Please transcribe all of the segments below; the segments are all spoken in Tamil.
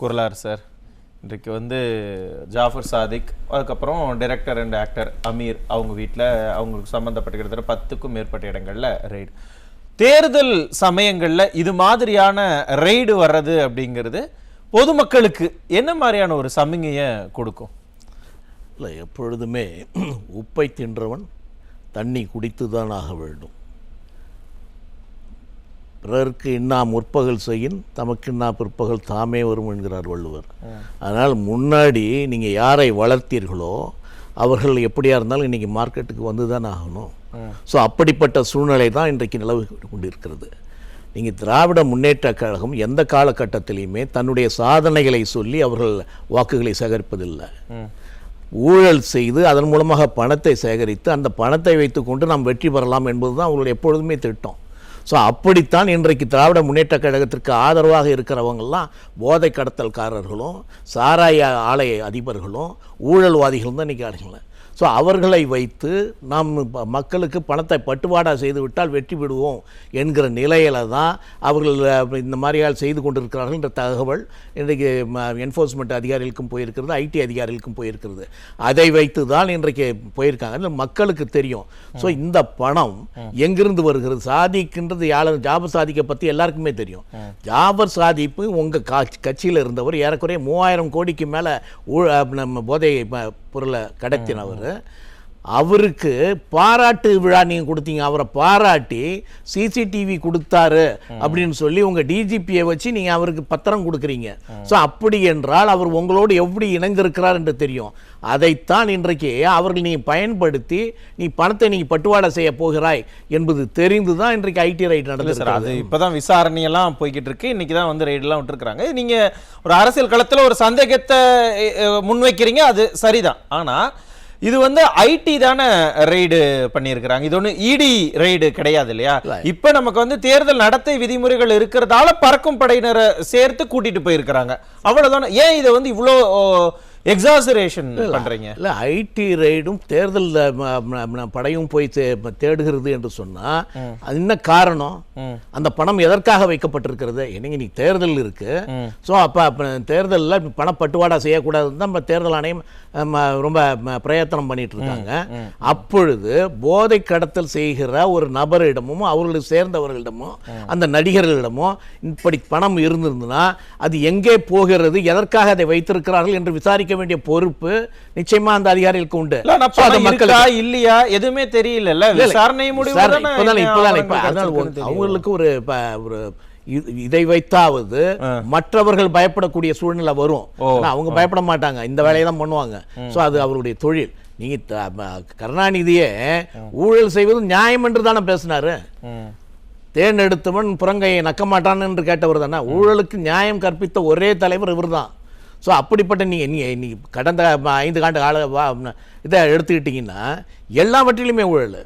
குரலார் சார் இன்றைக்கு வந்து ஜாஃபர் சாதிக் அதுக்கப்புறம் டைரக்டர் அண்ட் ஆக்டர் அமீர் அவங்க வீட்டில் அவங்களுக்கு சம்மந்தப்பட்ட கிட்டத்தட்ட 10க்கும் மேற்பட்ட இடங்களில் ரெய்டு. தேர்தல் சமயங்களில் இது மாதிரியான ரெய்டு வர்றது அப்படிங்கிறது பொதுமக்களுக்கு என்ன மாதிரியான ஒரு சமிகையை கொடுக்கும்? இல்லை, எப்பொழுதுமே உப்பை தின்றவன் தண்ணி குடித்து தான் ஆக வேண்டும். பிறருக்கு இன்னா முற்பகல் செய்யின் தமக்கு இன்னா பிற்பகல் தாமே வரும் என்கிறார் வள்ளுவர். அதனால் முன்னாடி நீங்கள் யாரை வளர்த்தீர்களோ அவர்கள் எப்படியா இருந்தாலும் இன்றைக்கி மார்க்கெட்டுக்கு வந்து தான் ஆகணும். ஸோ அப்படிப்பட்ட சூழ்நிலை தான் இன்றைக்கு நிலவு கொண்டிருக்கிறது. நீங்கள் திராவிட முன்னேற்ற கழகம் எந்த காலகட்டத்திலையுமே தன்னுடைய சாதனைகளை சொல்லி அவர்கள் வாக்குகளை சேகரிப்பதில்லை. ஊழல் செய்து அதன் மூலமாக பணத்தை சேகரித்து அந்த பணத்தை வைத்துக்கொண்டு நாம் வெற்றி பெறலாம் என்பது தான் அவர்களுடைய எப்பொழுதுமே திட்டம். ஸோ அப்படித்தான் இன்றைக்கு திராவிட முன்னேற்ற கழகத்திற்கு ஆதரவாக இருக்கிறவங்கெல்லாம் போதை கடத்தல்காரர்களும் சாராய ஆலை அதிபர்களும் ஊழல்வாதிகளும் தான் இன்றைக்கி ஆளுங்கள. ஸோ அவர்களை வைத்து நாம் மக்களுக்கு பணத்தை பட்டுவாடா செய்து விட்டால் வெற்றி விடுவோம் என்கிற நிலையில் தான் அவர்கள் இந்த மாதிரியால் செய்து கொண்டிருக்கிறார்கள் என்ற தகவல் இன்றைக்கு என்ஃபோர்ஸ்மெண்ட் அதிகாரிகளுக்கும் போயிருக்கிறது, ஐடி அதிகாரிகளுக்கும் போயிருக்கிறது. அதை வைத்து தான் இன்றைக்கு போயிருக்காங்க. மக்களுக்கு தெரியும். ஸோ இந்த பணம் எங்கிருந்து வருகிறது? சாதிக்கின்றது யாரும் ஜாபர் சாதிக்கை பற்றி எல்லாருக்குமே தெரியும். ஜாபர் சாதிப்பு உங்கள் கட்சியில் இருந்தவர் ஏறக்குறைய 3000 கோடிக்கு மேலே நம்ம போதை பொருளை கடத்தினவர். அவருக்கு பாராட்டு விழா நீங்கள் கொடுத்தீங்க. அவரை பாராட்டி சிசிடிவி கொடுத்தாரு அப்படின்னு சொல்லி உங்கள் டிஜிபியை வச்சு நீங்கள் அவருக்கு பத்திரம் கொடுக்குறீங்க. ஸோ அப்படி என்றால் அவர் உங்களோடு எப்படி இணைந்திருக்கிறார் என்று தெரியும். அதைத்தான் இன்றைக்கு அவர்கள் நீங்கள் பயன்படுத்தி நீ பணத்தை நீங்கள் பட்டுவாடா செய்ய போகிறாய் என்பது தெரிந்து தான் இன்றைக்கு ஐடி ரைட் நடந்தது. அது இப்போதான் விசாரணையெல்லாம் போய்கிட்டு இருக்கு. இன்னைக்கு தான் வந்து ரைடெல்லாம் விட்டுருக்குறாங்க. நீங்கள் ஒரு அரசியல் களத்தில் ஒரு சந்தேகத்தை முன்வைக்கிறீங்க, அது சரிதான். ஆனால் இது வந்து ஐடி தானே ரெய்டு பண்ணியிருக்கிறாங்க. இது ஒன்று இடி ரெய்டு கிடையாது இல்லையா? இப்ப நமக்கு வந்து தேர்தல் நடத்தை விதிமுறைகள் இருக்கிறதால பறக்கும் படையினரை சேர்த்து கூட்டிட்டு போயிருக்கிறாங்க, அவ்வளவுதானே. ஏன் இதை வந்து இவ்வளோ எக்ஸாசரேஷன் பண்றீங்க? இல்லை, ஐடி ரெய்டும் தேர்தல் படையும் போய் தேடுகிறது என்று சொன்னா அது என்ன காரணம்? அந்த பணம் எதற்காக வைக்கப்பட்டிருக்கிறது? என்னங்க நீ தேர்தல் இருக்கு. ஸோ அப்போ தேர்தலில் பணப்பட்டுவாடா செய்யக்கூடாதுன்னு தான் நம்ம தேர்தல் ஆணையம் ரொம்ப பிரயத்தனம் பண்ணிட்டு இருக்காங்க. அப்பொழுது போதை கடத்தல் செய்கிற ஒரு நபரிடமும் அவர்களுக்கு சேர்ந்தவர்களிடமும் அந்த நடிகர்களிடமும் இப்படி பணம் இருந்திருந்ததுன்னா அது எங்கே போகிறது, எதற்காக அதை வைத்திருக்கிறார்கள் என்று விசாரிக்க வேண்டிய பொறுப்பு நிச்சயமா அந்த அதிகாரிகளுக்கு உண்டு. இல்லையா எதுவுமே தெரியல. விசாரணை முடிவு அவங்களுக்கு ஒரு இதை வைத்தாவது மற்றவர்கள் பயப்படக்கூடிய சூழ்நிலை வரும். அவங்க பயப்பட மாட்டாங்க, இந்த வேலையை தான் பண்ணுவாங்க. ஸோ அது அவருடைய தொழில். நீங்க கருணாநிதியே ஊழல் செய்வது நியாயம் என்று தானே பேசினாரு. தேர்ந்தெடுத்தவன் புறங்கையை நக்க மாட்டான் என்று கேட்டவர் தானே. ஊழலுக்கு நியாயம் கற்பித்த ஒரே தலைவர் இவர் தான். ஸோ அப்படிப்பட்ட நீ கடந்த 5 ஆண்டு கால இதை எடுத்துக்கிட்டிங்கன்னா எல்லாவற்றிலுமே ஊழல்.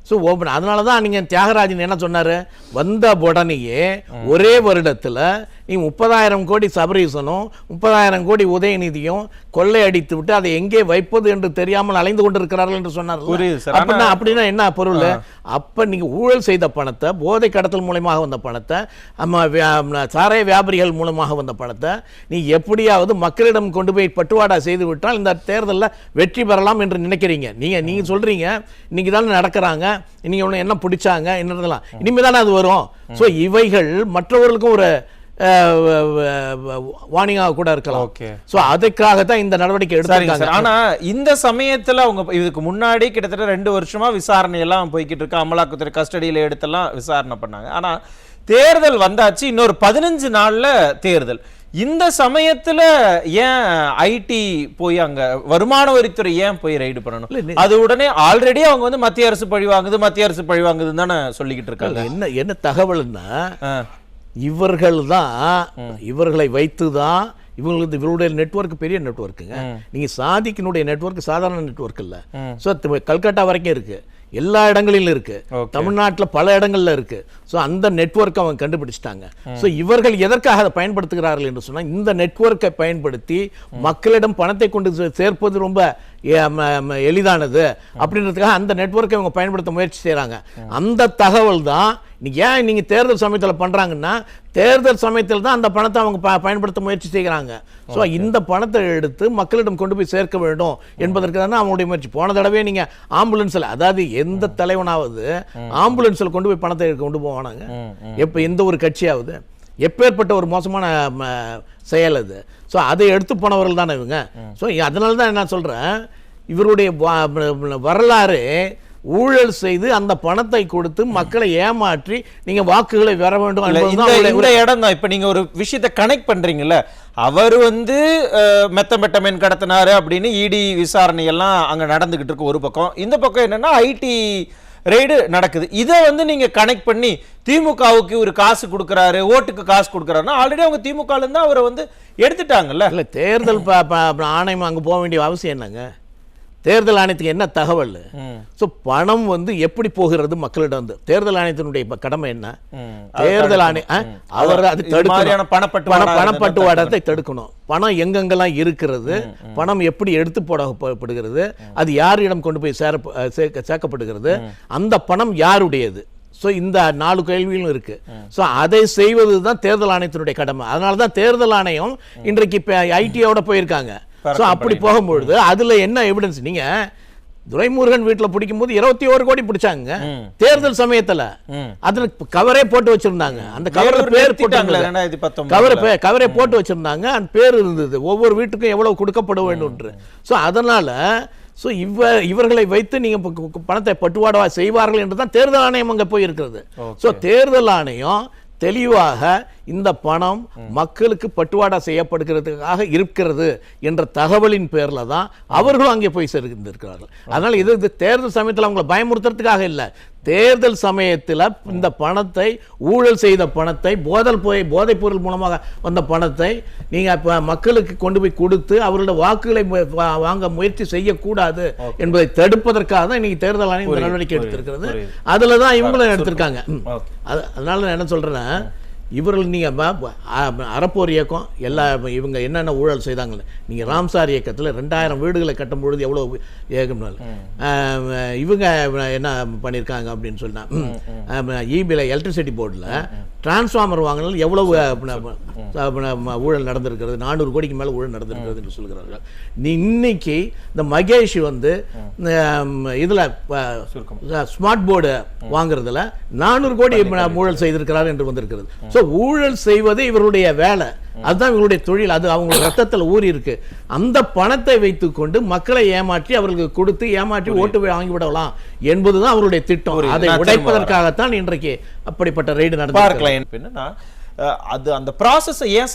ஸோ அதனால தான் நீங்கள் தியாகராஜன் என்ன சொன்னார்? வந்த உடனேயே ஒரே வருடத்தில் நீ 30,000 கோடி சபரீசனும் 30,000 கோடி உதயநிதியும் கொள்ளையடித்து விட்டு அதை எங்கே வைப்பது என்று தெரியாமல் அலைந்து கொண்டிருக்கிறார்கள் என்று சொன்னார். அப்படின்னா என்ன பொருள்? அப்போ நீங்கள் ஊழல் செய்த பணத்தை, போதை கடத்தல் மூலமாக வந்த பணத்தை, சாராய வியாபாரிகள் மூலமாக வந்த பணத்தை நீ எப்படியாவது மக்களிடம் கொண்டு போய் பட்டுவாடா செய்து விட்டால் இந்த தேர்தலில் வெற்றி பெறலாம் என்று நினைக்கிறீங்க. நீங்கள் சொல்கிறீங்க இன்னைக்கு தானே நடக்கிறாங்க, நீங்க ஒன்று என்ன பிடிச்சாங்க என்னதெல்லாம் இனிமேல் தானே அது வரும். ஸோ இவைகள் மற்றவர்களுக்கும் ஒரு வார்னிங்காக கூட இருக்கலாம். ஸோ அதுக்காகத்தான் இந்த நடவடிக்கை எடுத்தாங்க. ஆனா இந்த சமயத்தில் அவங்க இதுக்கு முன்னாடி கிட்டத்தட்ட 2 வருஷமா விசாரணை எல்லாம் போய்கிட்டு இருக்கு. அமலாக்கத்துறை கஸ்டடியில் எடுத்தெல்லாம் விசாரணை பண்ணாங்க. ஆனா தேர்தல் வந்தாச்சு, இன்னொரு 15 நாள்ல தேர்தல். இந்த சமயத்துல ஏன் ஐடி போய் அங்க வருமான வரித்துறை ஏன் போய் ரைடு பண்ணணும்? அது உடனே ஆல்ரெடி அவங்க வந்து மத்திய அரசு பழி வாங்குதுன்னு தானே சொல்லிக்கிட்டு இருக்காங்க. என்ன தகவல்னா இவர்கள் தான் இவர்களை வைத்து தான் இவங்களுடைய நெட்வொர்க் பெரிய நெட்வொர்க்குங்க. நீங்க சாதிக்கினுடைய நெட்வொர்க் சாதாரண நெட்வொர்க் இல்ல. ஸோ கல்கட்டா வரைக்கும் இருக்கு, எல்லா இடங்களிலும் இருக்கு, தமிழ்நாட்டில் பல இடங்கள்ல இருக்கு. ஸோ அந்த நெட்வொர்க்கை அவங்க கண்டுபிடிச்சிட்டாங்க. ஸோ இவர்கள் எதற்காக அதை பயன்படுத்துகிறார்கள் என்று சொன்னால் இந்த நெட்வொர்க்கை பயன்படுத்தி மக்களிடம் பணத்தை கொண்டு சேர்ப்பது ரொம்ப எளிதானது அப்படின்றதுக்காக அந்த நெட்வொர்க்கை இவங்க பயன்படுத்த முயற்சி செய்கிறாங்க. அந்த தகவல் தான் நீங்க ஏன் நீங்க தேர்தல் சமயத்தில் பண்றாங்கன்னா தேர்தல் சமயத்தில் தான் அந்த பணத்தை அவங்க பயன்படுத்த முயற்சி செய்கிறாங்க. ஸோ இந்த பணத்தை எடுத்து மக்களிடம் கொண்டு போய் சேர்க்க வேண்டும் என்பதற்கு தானே அவங்களுடைய முயற்சி. போன தடவை நீங்க ஆம்புலன்ஸ்ல, அதாவது எந்த தலைவனாவது ஆம்புலன்ஸ்ல கொண்டு போய் பணத்தை கொண்டு போவானாங்க? எப்ப எந்த ஒரு கட்சியாவது? எப்பேற்பட்ட ஒரு மோசமான செயல் அது. ஸோ அதை எடுத்து போனவர்கள் தானே இவங்க. ஸோ அதனால தான் என்ன சொல்றேன், இவருடைய வரலாறு ஊழல் செய்து அந்த பணத்தை கொடுத்து மக்களை ஏமாற்றி நீங்க வாக்குகளை பெற வேண்டும். இந்த இடம் தான் இப்ப நீங்க ஒரு விஷயத்தை கனெக்ட் பண்றீங்கல்ல, அவர் வந்து மெத்தமெட்டமென் கடத்தினாரு அப்படின்னு இடி விசாரணை எல்லாம் அங்க நடந்துகிட்டு இருக்கு ஒரு பக்கம். இந்த பக்கம் என்னன்னா ஐடி ரெய்டு நடக்குது. இதை வந்து நீங்க கனெக்ட் பண்ணி திமுகவுக்கு ஒரு காசு கொடுக்குறாரு, ஓட்டுக்கு காசு கொடுக்குறாருன்னா ஆல்ரெடி அவங்க திமுக இருந்து அவரை வந்து எடுத்துட்டாங்கல்ல. இல்ல தேர்தல் ஆணையம் அங்க போக வேண்டிய அவசியம் என்னங்க? தேர்தல் ஆணையத்துக்கு என்ன தகவல்? ஸோ பணம் வந்து எப்படி போகிறது மக்களிடம் வந்து? தேர்தல் ஆணையத்தினுடைய கடமை என்ன? தேர்தல் ஆணையம் அவர் அது பணப்பட்டுவாடத்தை தடுக்கணும். பணம் எங்கெங்கெல்லாம் இருக்கிறது, பணம் எப்படி எடுத்து போடப்படுகிறது, அது யாரிடம் கொண்டு போய் சேர்க்கப்படுகிறது, அந்த பணம் யாருடையது? ஸோ இந்த 4 கேள்விகளும் இருக்கு. ஸோ அதை செய்வது தான் தேர்தல் ஆணையத்தினுடைய கடமை. அதனால தான் தேர்தல் ஆணையம் இன்றைக்கு இப்போ ஐடியோட போயிருக்காங்க. ஸோ அப்படி போகும்பொழுது அதுல என்ன எவிடன்ஸ்? நீங்க துரைமுருகன் வீட்டுல பிடிக்கும் போது 21 கோடி பிடிச்சாங்க தேர்தல் சமயத்துல. அதுல கவரே போட்டு வச்சிருந்தாங்க. அந்த கவர்ல பேர் போட்டாங்க, கவரே போட்டு வச்சிருந்தாங்க. அந்த பேர் இருந்தது, ஒவ்வொரு வீட்டுக்கும் எவ்வளவு கொடுக்கப்பட வேண்டும். ஸோ அதனால இவர்களை வைத்து நீங்க பணத்தை பட்டுவாடா செய்வார்கள் என்றுதான் தேர்தல் ஆணையம் அங்க போய் இருக்கிறது. ஸோ தேர்தல் ஆணையம் தெளிவாக இந்த பணம் மக்களுக்கு பட்டுவாடா செய்யப்படுகிறதுக்காக இருக்கிறது என்ற தகவலின் பேர்ல தான் அவர்களும் அங்கே போய் சேர்ந்திருக்கிறார்கள். அதனால இது தேர்தல் சமயத்தில் அவங்களை பயமுறுத்துறதுக்காக இல்லை. தேர்தல் சமயத்தில் இந்த பணத்தை, ஊழல் செய்த பணத்தை, போதைப் பொருள் மூலமாக வந்த பணத்தை நீங்க மக்களுக்கு கொண்டு போய் கொடுத்து அவர்களுடைய வாக்குகளை வாங்க முயற்சி செய்யக்கூடாது என்பதை தடுப்பதற்காக தான் இன்னைக்கு தேர்தல் ஆணையம் நடவடிக்கை எடுத்திருக்கிறது. அதுல தான் இவங்களும் எடுத்திருக்காங்க. அதனால நான் என்ன சொல்றேன்னா, இவர்கள் நீங்க அறப்போர் இயக்கம் எல்லா இவங்க என்னென்ன ஊழல் செய்தாங்கன்னு நீங்க ராம்சார் இயக்கத்தில் 2000 வீடுகளை கட்டும் பொழுது எவ்வளவு ஏகம்னால இவங்க என்ன பண்ணியிருக்காங்க அப்படின்னு சொன்னா, இபியில் எலக்ட்ரிசிட்டி போர்டில் டிரான்ஸ்ஃபார்மர் வாங்கினால் எவ்வளவு ஊழல் நடந்திருக்கிறது, 400 கோடிக்கு மேலே ஊழல் நடந்திருக்கிறது என்று சொல்கிறார்கள். இன்னைக்கு இந்த மகேஷ் வந்து இதில் ஸ்மார்ட் போர்டு வாங்குறதுல 400 கோடி ஊழல் செய்திருக்கிறார் என்று வந்திருக்கிறது. ஸோ ஊழல் செய்வது இவருடைய வேலை, அதுதான் இவருடைய தொழில், அது அவங்க ரத்தத்தில் ஊறி இருக்கு. அந்த பணத்தை வைத்துக்கொண்டு மக்களை ஏமாற்றி அவர்களுக்கு கொடுத்து ஏமாற்றி ஓட்டு வாங்கிவிடலாம் என்பதுதான் அவருடைய திட்டம். அதை உடைப்பதற்காகத்தான் இன்றைக்கு அப்படிப்பட்ட ரெய்டு நடந்திருக்கலாம். அது அந்த ப்ராசஸை ஏன்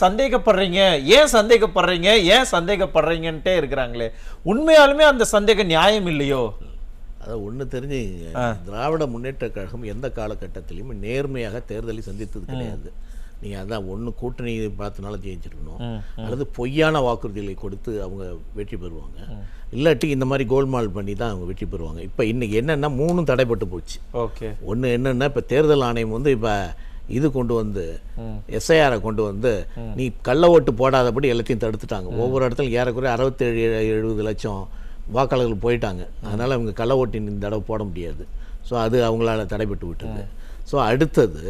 சந்தேகப்படுறீங்கன்ட்டே இருக்கிறாங்களே, உண்மையாலுமே அந்த சந்தேகம் நியாயம் இல்லையோ? அதை ஒன்று தெரிஞ்சு, திராவிட முன்னேற்ற கழகம் எந்த காலகட்டத்திலையும் நேர்மையாக தேர்தலை சந்தித்தது கிடையாது. நீங்கள் அதான் ஒன்று கூட்டணி பார்த்தனால ஜெயிச்சிருக்கணும், அல்லது பொய்யான வாக்குறுதிகளை கொடுத்து அவங்க வெற்றி பெறுவாங்க, இல்லாட்டி இந்த மாதிரி கோல்மால் பண்ணி தான் அவங்க வெற்றி பெறுவாங்க. இப்போ இன்னைக்கு என்னென்னா 3 தடைப்பட்டு போச்சு. ஓகே, ஒன்று என்னென்னா, இப்போ தேர்தல் ஆணையம் வந்து இப்போ இது கொண்டு வந்து எஸ்ஐஆரை கொண்டு வந்து நீ கள்ள ஓட்டு போடாதபடி எல்லாத்தையும் தடுத்துட்டாங்க. ஒவ்வொரு இடத்துல ஏறக்குறைய 67-70 லட்சம் வாக்காளர்கள் போயிட்டாங்க. அதனால் அவங்க கள்ள ஓட்டின் இந்த தடவை போட முடியாது. ஸோ அது அவங்களால தடைபட்டு விட்டது. ஸோ அடுத்தது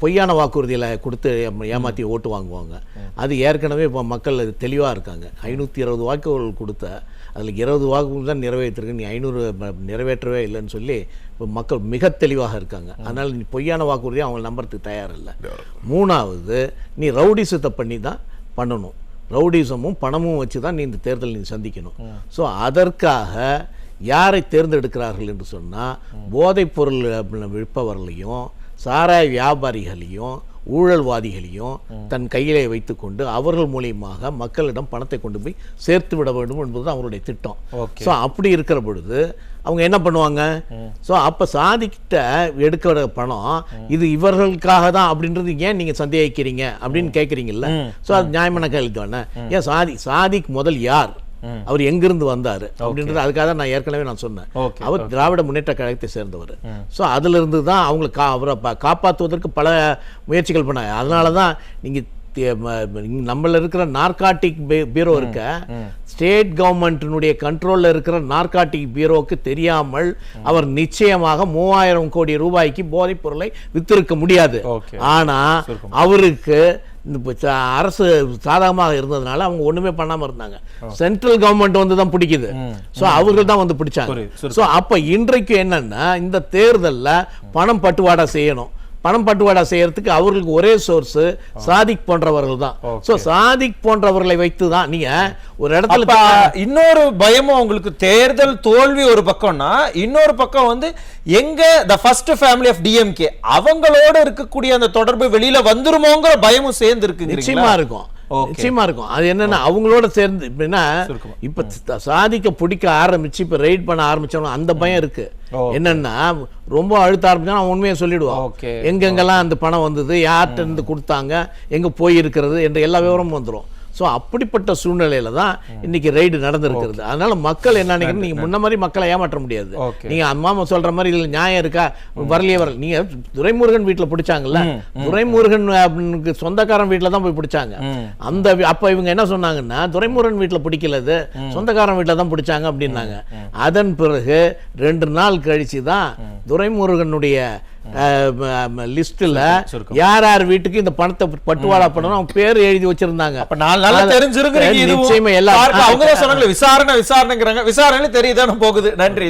பொய்யான வாக்குறுதிகளை கொடுத்து ஏமாற்றி ஓட்டு வாங்குவாங்க. அது ஏற்கனவே இப்போ மக்கள் தெளிவாக இருக்காங்க. 520 வாக்குகள் கொடுத்த அதில் 20 வாக்குகள் தான் நிறைவேற்றிருக்கு, நீ 500 நிறைவேற்றவே இல்லைன்னு சொல்லி இப்போ மக்கள் மிக தெளிவாக இருக்காங்க. அதனால் நீ பொய்யான வாக்குறுதியை அவங்க நம்புறதுக்கு தயாரில்லை. 3வது, நீ ரவுடிசத்தை பண்ணி தான் பண்ணணும். ரவுடிசமும் பணமும் வச்சு தான் நீ இந்த தேர்தல் நீ சந்திக்கணும். ஸோ அதற்காக யாரை தேர்ந்தெடுக்கிறார்கள் என்று சொன்னால், போதைப் பொருள் விற்பவர்களையும் சாராய வியாபாரிகளையும் ஊழல்வாதிகளையும் தன் கையிலே வைத்துக்கொண்டு அவர்கள் மூலியமாக மக்களிடம் பணத்தை கொண்டு போய் சேர்த்து விட வேண்டும் என்பது அவருடைய திட்டம். ஸோ அப்படி இருக்கிற பொழுது அவங்க என்ன பண்ணுவாங்க? ஸோ அப்போ சாதிக்கிட்ட எடுக்கிற பணம் இது இவர்களுக்காக தான் அப்படின்றது ஏன் நீங்கள் சந்தேகிக்கிறீங்க அப்படின்னு கேட்குறீங்கல்ல. ஸோ அது நியாயமான கேள்வி தானே. ஏன் சாதிக்கு முதல் யார், அவர் எங்கிருந்து வந்தார் அப்படின்றது அதுக்காக தான் நான் ஏற்கனவே சொன்னேன். அவர் திராவிட முன்னேற்ற கழகத்தை சேர்ந்தவர். ஸோ அதிலிருந்து தான் அவங்களை அவரை காப்பாற்றுவதற்கு பல முயற்சிகள் பண்ணாங்க. அதனால தான் நீங்கள் நம்மள இருக்கிற நார்காட்டிக் பீரோ இருக்க ஸ்டேட் கவர்மெண்ட்டினுடைய கண்ட்ரோல்ல இருக்கிற நார்காட்டிக் பீரோவுக்கு தெரியாமல் அவர் நிச்சயமாக 3000 கோடி ரூபாய்க்கு போதைப் பொருளை வித்திருக்க முடியாது. ஆனா அவருக்கு அரசு சாதகமாக இருந்ததுனால அவங்க ஒண்ணுமே பண்ணாம இருந்தாங்க. சென்ட்ரல் கவர்மெண்ட் வந்து தான் பிடிக்குது. சோ அவர்கள் தான் வந்து பிடிச்சாங்க. சோ அப்ப இன்றைக்கு என்னன்னா இந்த தேர்தல்ல பணம் பட்டுவாடா செய்யணும். பணம் பட்டுவாடா செய்யறதுக்கு அவர்களுக்கு ஒரே சோர்ஸ் சாதிக் போன்றவர்கள் தான். சோ சாதிக் போன்றவர்களை வைத்து தான் நீங்க ஒரு இடத்துல இன்னொரு பயமும் உங்களுக்கு தேர்தல் தோல்வி ஒரு பக்கம்னா இன்னொரு பக்கம் வந்து எங்க the first family of DMK அவங்களோட இருக்கக்கூடிய அந்த தொடர்பு வெளியில வந்துருமோங்கிற பயமும் சேர்ந்து இருக்கு. நிச்சயமா இருக்கும், நிச்சயமா இருக்கும். அது என்னன்னா அவங்களோட சேர்ந்து இப்ப சாதிக்க பிடிக்க ஆரம்பிச்சு இப்ப ரைட் பண்ண ஆரம்பிச்சோம் அந்த பயம் இருக்கு. என்னன்னா ரொம்ப அழுத்த ஆரம்பிச்சா அவன் உண்மையை சொல்லிடுவான். எங்கெங்கெல்லாம் அந்த பணம் வந்தது, யார்கிட்ட இருந்து கொடுத்தாங்க, எங்க போய் இருக்கிறது என்ற எல்லா விவரமும் வந்துடும். ஸோ அப்படிப்பட்ட சூழ்நிலையில தான் இன்னைக்கு ரைடு நடந்திருக்கிறது. அதனால மக்கள் என்ன நினைக்கிறீங்க, நீங்க முன்ன மாதிரி மக்களை ஏமாற்ற முடியாது. நீங்க அம்மா சொல்ற மாதிரி இதுல நியாயம் இருக்கா, வரலையே வரல. நீங்க துரைமுருகன் வீட்டுல பிடிச்சாங்கல்ல, துரைமுருகன் சொந்தக்காரன் வீட்டுல தான் போய் பிடிச்சாங்க. அந்த அப்ப இவங்க என்ன சொன்னாங்கன்னா துரைமுருகன் வீட்டுல பிடிக்கலது, சொந்தக்காரன் வீட்டுல தான் பிடிச்சாங்க அப்படின்னாங்க. அதன் பிறகு 2 நாள் கழிச்சு தான் துரைமுருகனுடைய லிஸ்ட்ல யார் யார் வீட்டுக்கு இந்த பணத்தை பட்டுவாடா பண்ணணும் அவங்க பேர் எழுதி வச்சிருந்தாங்க. அப்ப 4 நாள்ல தெரிஞ்சிருக்கு. நிச்சயமா எல்லாரும் அவங்க தான் சொன்னாங்க விசாரணைங்கிறாங்க. விசாரணை தெரியுதானே போகுது. நன்றி.